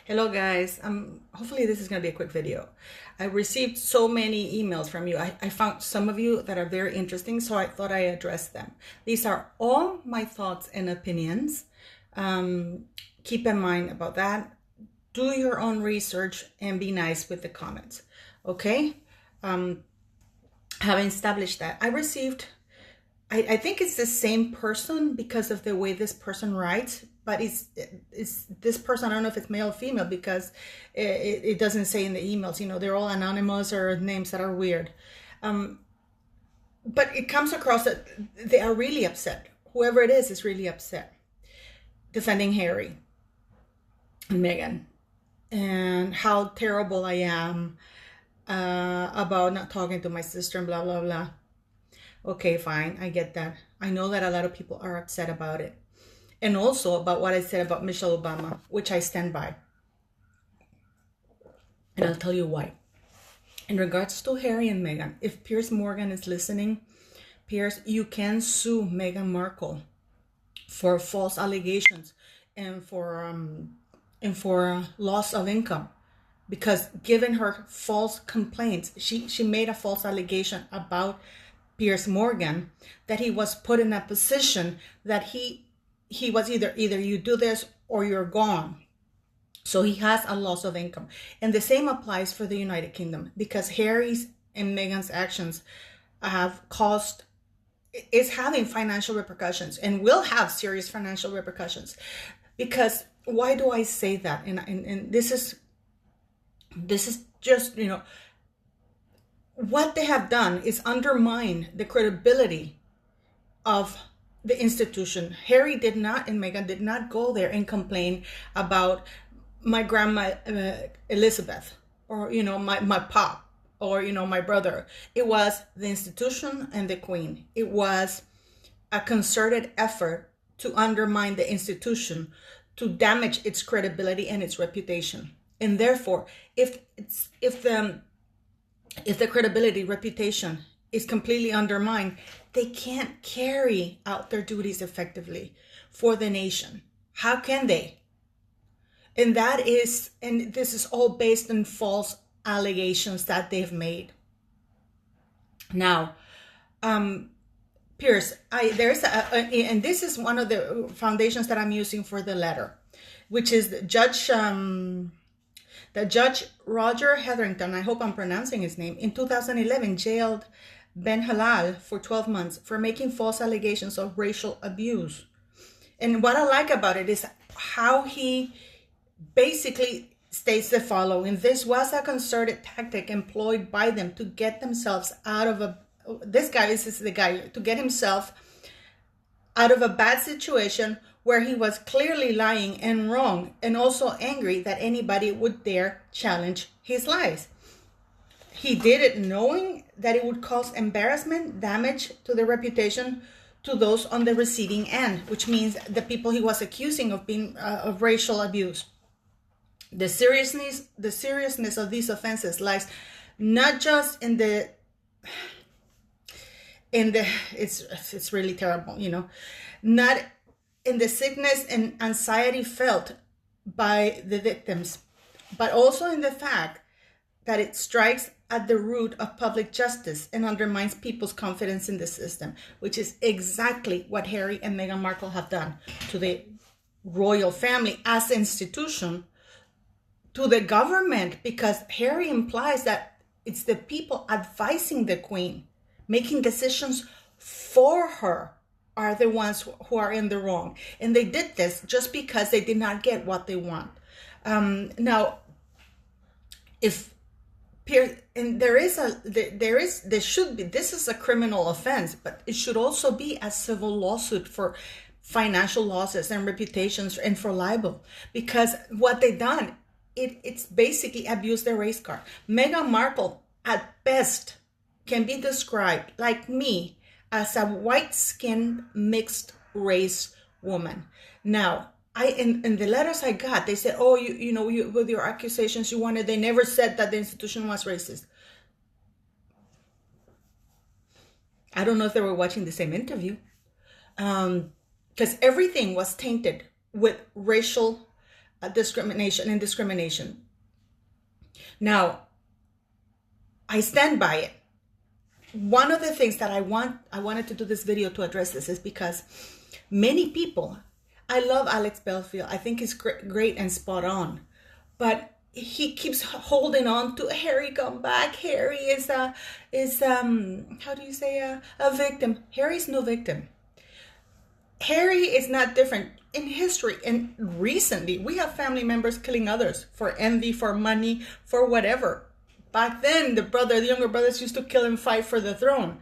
Hello guys, hopefully this is going to be a quick video. I received so many emails from you. I found some of you that are very interesting, so I thought I addressed them. These are all my thoughts and opinions. Keep in mind about that. Do your own research and be nice with the comments, okay? Having established that, I think it's the same person because of the way this person writes, but it's this person. I don't know if it's male or female because it doesn't say in the emails. You know, they're all anonymous or names that are weird. But it comes across that they are really upset. Whoever it is really upset. Defending Harry and Meghan and how terrible I am about not talking to my sister and blah, blah, blah. Okay, fine. I get that. I know that a lot of people are upset about it. And also about what I said about Michelle Obama, which I stand by. And I'll tell you why. In regards to Harry and Meghan, if Piers Morgan is listening, Piers, you can sue Meghan Markle for false allegations and for loss of income. Because given her false complaints, she made a false allegation about Piers Morgan, that he was put in a position that he was either you do this or you're gone. So he has a loss of income. And the same applies for the United Kingdom, because Harry's and Meghan's actions is having financial repercussions and will have serious financial repercussions. Because why do I say that? And this is just, you know, what they have done is undermine the credibility of the institution. Harry did not, and Meghan did not go there and complain about my grandma Elizabeth, or, you know, my pop, or, you know, my brother. It was the institution and the Queen. It was a concerted effort to undermine the institution, to damage its credibility and its reputation. And therefore, if the credibility, reputation is completely undermined, they can't carry out their duties effectively for the nation. How can they? And this is all based on false allegations that they've made. Now, Piers, and this is one of the foundations that I'm using for the letter, which is the Judge Roger Hetherington, I hope I'm pronouncing his name, in 2011 jailed Ben Halal for 12 months for making false allegations of racial abuse. And what I like about it is how he basically states the following: this was a concerted tactic employed by them to get themselves out of to get himself out of a bad situation where he was clearly lying and wrong, and also angry that anybody would dare challenge his lies. He did it knowing that it would cause embarrassment, damage to the reputation to those on the receiving end, which means the people he was accusing of being of racial abuse. The seriousness of these offenses lies not just in the it's really terrible, you know, not in the sickness and anxiety felt by the victims, but also in the fact that it strikes at the root of public justice and undermines people's confidence in the system, which is exactly what Harry and Meghan Markle have done to the royal family as an institution, to the government, because Harry implies that it's the people advising the Queen, making decisions for her, are the ones who are in the wrong. And they did this just because they did not get what they want. Now, if Piers, and this is a criminal offense, but it should also be a civil lawsuit for financial losses and reputations and for libel, because what they done, it's basically abused their race card. Meghan Markle, at best, can be described, like me, as a white-skinned mixed race woman. Now, in the letters I got, they said, oh, you know, with your accusations they never said that the institution was racist. I don't know if they were watching the same interview, because everything was tainted with racial discrimination. Now, I stand by it. One of the things that I wanted to do this video to address this is because many people, I love Alex Belfield. I think he's great and spot on, but he keeps holding on to Harry come back. Harry is how do you say a victim? Harry's no victim. Harry is not different. In history and recently, we have family members killing others for envy, for money, for whatever. Back then, the younger brothers used to kill and fight for the throne.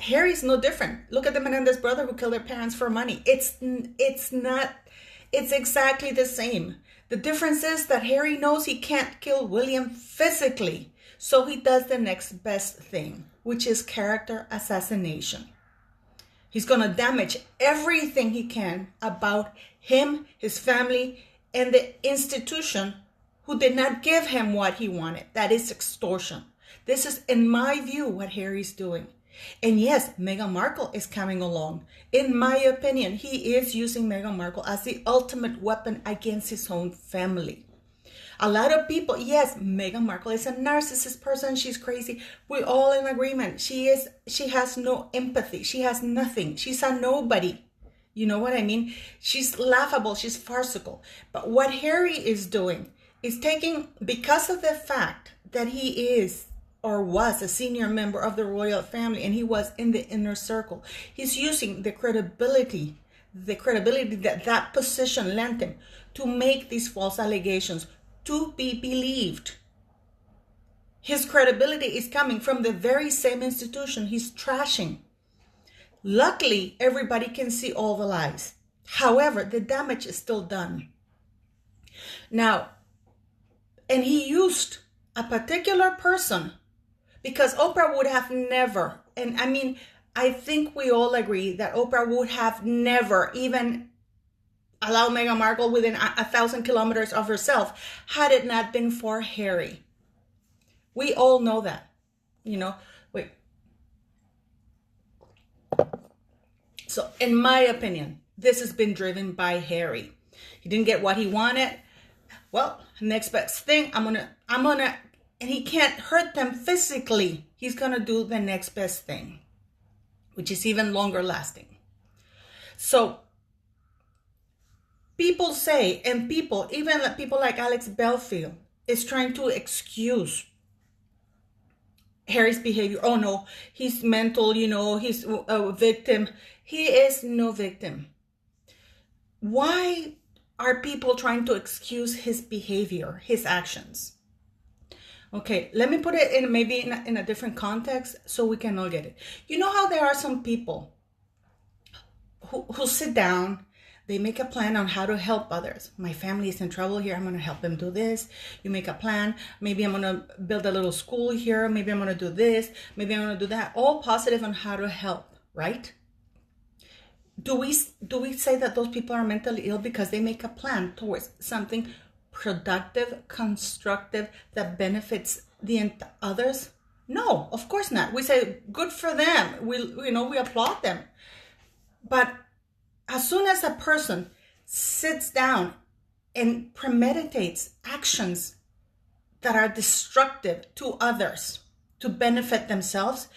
Harry's no different. Look at the Menendez brother who killed their parents for money. It's exactly the same. The difference is that Harry knows he can't kill William physically, so he does the next best thing, which is character assassination. He's going to damage everything he can about him, his family, and the institution who did not give him what he wanted. That is extortion. This is, in my view, what Harry's doing. And yes, Meghan Markle is coming along. In my opinion, he is using Meghan Markle as the ultimate weapon against his own family. A lot of people, yes, Meghan Markle is a narcissist person. She's crazy. We're all in agreement. She has no empathy. She has nothing. She's a nobody. You know what I mean? She's laughable. She's farcical. But what Harry is doing is taking, because of the fact that he is or was a senior member of the royal family and he was in the inner circle, he's using the credibility that position lent him to make these false allegations to be believed. His credibility is coming from the very same institution he's trashing. Luckily, everybody can see all the lies. However, the damage is still done. Now, and he used a particular person because Oprah would have never, and I mean, I think we all agree that Oprah would have never even allow Meghan Markle within 1,000 kilometers of herself had it not been for Harry. We all know that, wait. So in my opinion, this has been driven by Harry. He didn't get what he wanted. Well, next best thing, I'm gonna, and he can't hurt them physically. He's gonna do the next best thing, which is even longer lasting. So, people say, and even people like Alex Belfield is trying to excuse Harry's behavior. Oh no, he's mental, he's a victim. He is no victim. Why are people trying to excuse his behavior, his actions? Okay, let me put it in maybe in a different context so we can all get it. You know how there are some people who sit down, they make a plan on how to help others. My family is in trouble here. I'm going to help them do this. You make a plan. Maybe I'm going to build a little school here. Maybe I'm going to do this. Maybe I'm going to do that. All positive on how to help, right? Do we say that those people are mentally ill because they make a plan towards something productive, constructive, that benefits the others? No, of course not. We say good for them. We applaud them. But as soon as a person sits down and premeditates actions that are destructive to others to benefit themselves,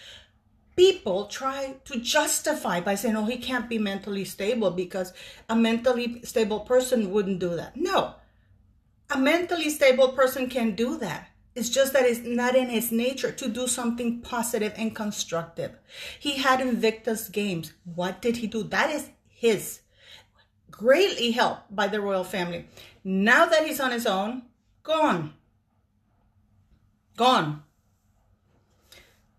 people try to justify by saying, oh, he can't be mentally stable because a mentally stable person wouldn't do that. No, a mentally stable person can do that. It's just that it's not in his nature to do something positive and constructive. He had Invictus Games. What did he do? That is his. Greatly helped by the royal family. Now that he's on his own, gone.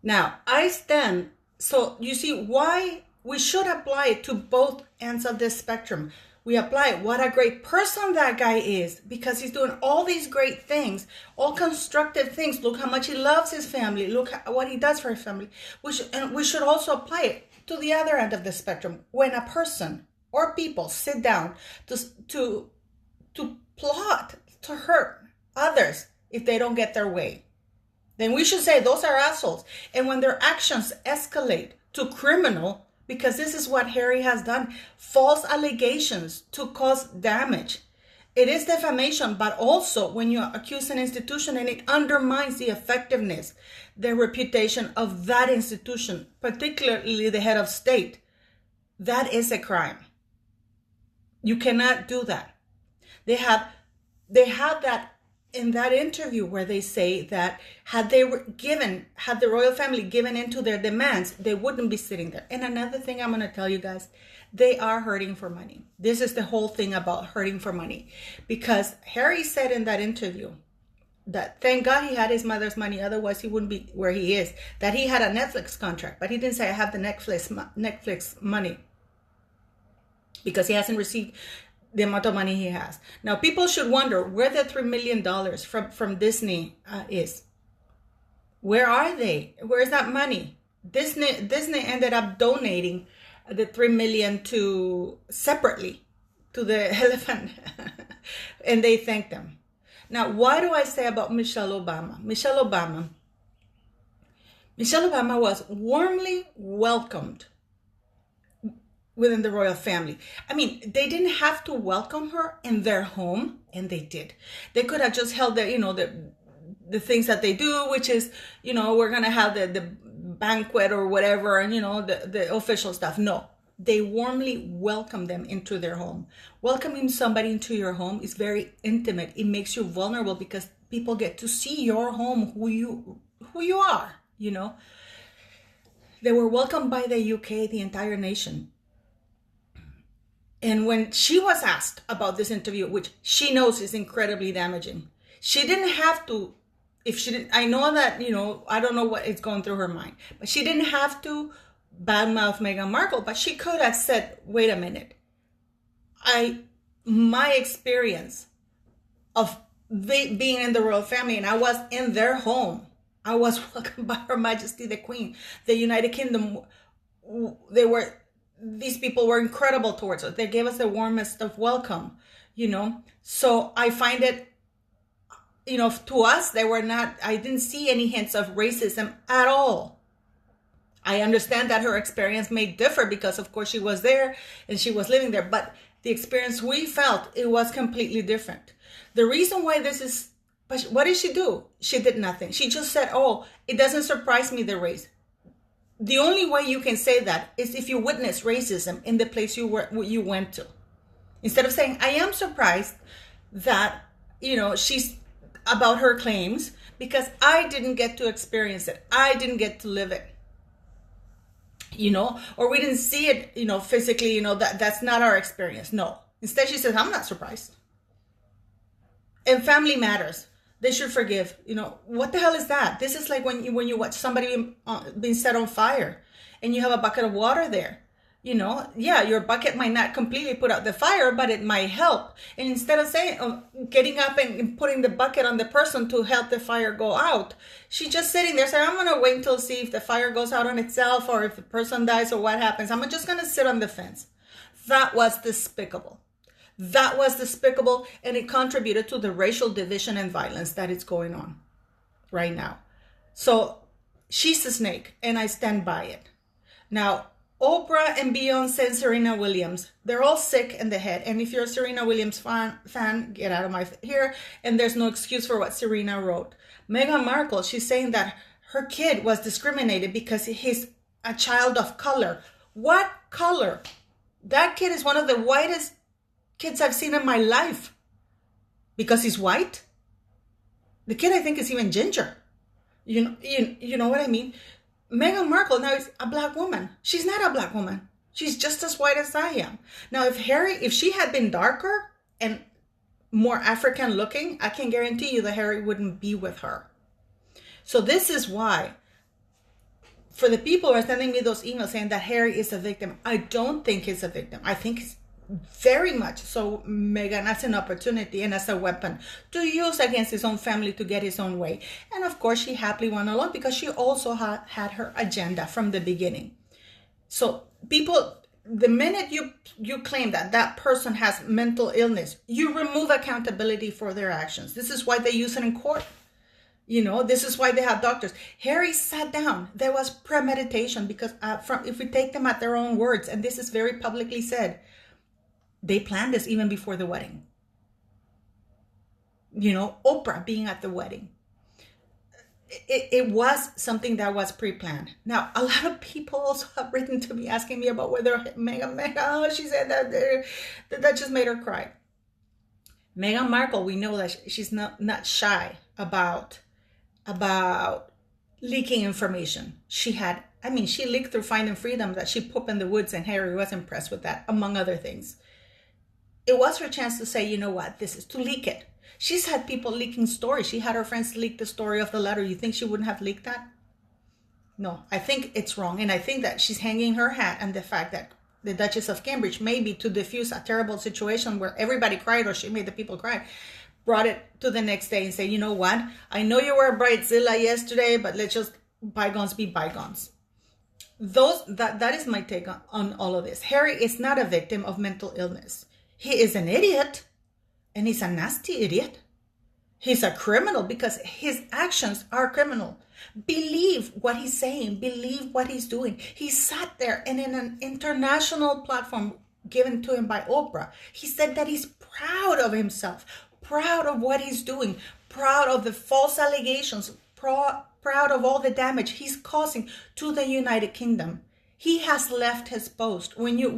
Now, I stand. So you see why we should apply it to both ends of this spectrum. We apply what a great person that guy is because he's doing all these great things, all constructive things. Look how much he loves his family. Look what he does for his family. And we should also apply it to the other end of the spectrum. When a person or people sit down to plot to hurt others if they don't get their way, then we should say those are assholes. And when their actions escalate to criminal, because this is what Harry has done, false allegations to cause damage, It is defamation, but also when you accuse an institution and it undermines the effectiveness, the reputation of that institution, particularly the head of state, that is a crime. You cannot do that. They have that in that interview where they say that had the royal family given into their demands, they wouldn't be sitting there. And another thing I'm going to tell you guys, they are hurting for money. This is the whole thing about hurting for money. Because Harry said in that interview that thank God he had his mother's money, otherwise he wouldn't be where he is. That he had a Netflix contract, but he didn't say I have the Netflix money, because he hasn't received the amount of money he has. Now, people should wonder where the $3 million from Disney is. Where are they? Where is that money? Disney ended up donating the $3 million separately to the elephant, and they thanked them. Now, why do I say about Michelle Obama? Michelle Obama was warmly welcomed within the royal family. I mean, they didn't have to welcome her in their home, and they did. They could have just held the things that they do, which is, we're going to have the banquet or whatever, and, the official stuff. No, they warmly welcome them into their home. Welcoming somebody into your home is very intimate. It makes you vulnerable because people get to see your home, who you are, They were welcomed by the UK, the entire nation. And when she was asked about this interview, which she knows is incredibly damaging, she didn't have to, I know that, I don't know what is going through her mind, but she didn't have to badmouth Meghan Markle, but she could have said, wait a minute, my experience of being in the royal family, and I was in their home, I was welcomed by Her Majesty the Queen, the United Kingdom, these people were incredible towards us. They gave us the warmest of welcome, So I find it, to us, I didn't see any hints of racism at all. I understand that her experience may differ because, of course, she was there and she was living there. But the experience we felt, it was completely different. The reason why but what did she do? She did nothing. She just said, it doesn't surprise me, the race. The only way you can say that is if you witness racism in the place you went to. Instead of saying, I am surprised that, she's about her claims because I didn't get to experience it. I didn't get to live it. Or we didn't see it, physically, that's not our experience. No. Instead, she says, I'm not surprised. And family matters. They should forgive. What the hell is that? This is like when you watch somebody being set on fire and you have a bucket of water there. Your bucket might not completely put out the fire, but it might help. And instead of saying, getting up and putting the bucket on the person to help the fire go out, she's just sitting there saying, I'm going to wait until see if the fire goes out on itself or if the person dies or what happens. I'm just going to sit on the fence. That was despicable. That was despicable, and it contributed to the racial division and violence that is going on right now. So she's a snake, and I stand by it. Now, Oprah and Beyonce and Serena Williams, they're all sick in the head. And if you're a Serena Williams fan, get out of my here. And there's no excuse for what Serena wrote. Meghan Markle, she's saying that her kid was discriminated because he's a child of color. What color? That kid is one of the whitest kids I've seen in my life. Because he's white? The kid, I think, is even ginger. You know what I mean? Meghan Markle now is a black woman. She's not a black woman. She's just as white as I am. Now, if she had been darker and more African looking, I can guarantee you that Harry wouldn't be with her. So this is why, for the people who are sending me those emails saying that Harry is a victim, I don't think he's a victim. I think he's very much so Meghan as an opportunity and as a weapon to use against his own family to get his own way. And of course, she happily went along because she also had her agenda from the beginning. So people, the minute you claim that person has mental illness, you remove accountability for their actions. This is why they use it in court. This is why they have doctors. Harry sat down. There was premeditation because if we take them at their own words, and this is very publicly said, they planned this even before the wedding. Oprah being at the wedding. It was something that was pre-planned. Now, a lot of people also have written to me asking me about whether Meghan, she said that just made her cry. Meghan Markle, we know that she's not shy about leaking information. She leaked through Finding Freedom that she pooped in the woods, and Harry was impressed with that, among other things. It was her chance to say, you know what, this is to leak it. She's had people leaking stories. She had her friends leak the story of the letter. You think she wouldn't have leaked that? No, I think it's wrong. And I think that she's hanging her hat on the fact that the Duchess of Cambridge, maybe to diffuse a terrible situation where everybody cried, or she made the people cry, brought it to the next day and say, you know what? I know you were a bridezilla yesterday, but let's just bygones be bygones. That is my take on all of this. Harry is not a victim of mental illness. He is an idiot. And he's a nasty idiot. He's a criminal because his actions are criminal. Believe what he's saying. Believe what he's doing. He sat there and in an international platform given to him by Oprah, he said that he's proud of himself, proud of what he's doing, proud of the false allegations, proud of all the damage he's causing to the United Kingdom. He has left his post. When you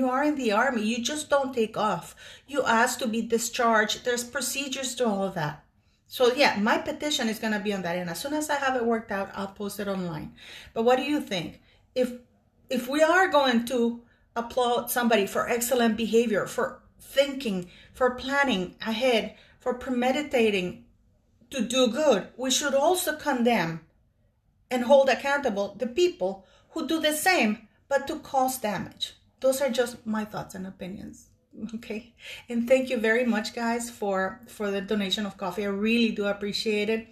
are in the army, you just don't take off. You ask to be discharged. There's procedures to all of that. So yeah, my petition is going to be on that. And as soon as I have it worked out, I'll post it online. But what do you think? If we are going to applaud somebody for excellent behavior, for thinking, for planning ahead, for premeditating to do good, we should also condemn and hold accountable the people who do the same, but to cause damage. Those are just my thoughts and opinions. Okay. And thank you very much, guys, for the donation of coffee. I really do appreciate it.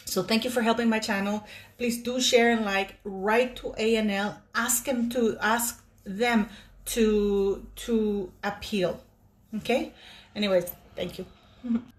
So thank you for helping my channel. Please do share and like. Write to ANL. Ask them to appeal. Okay. Anyways, thank you.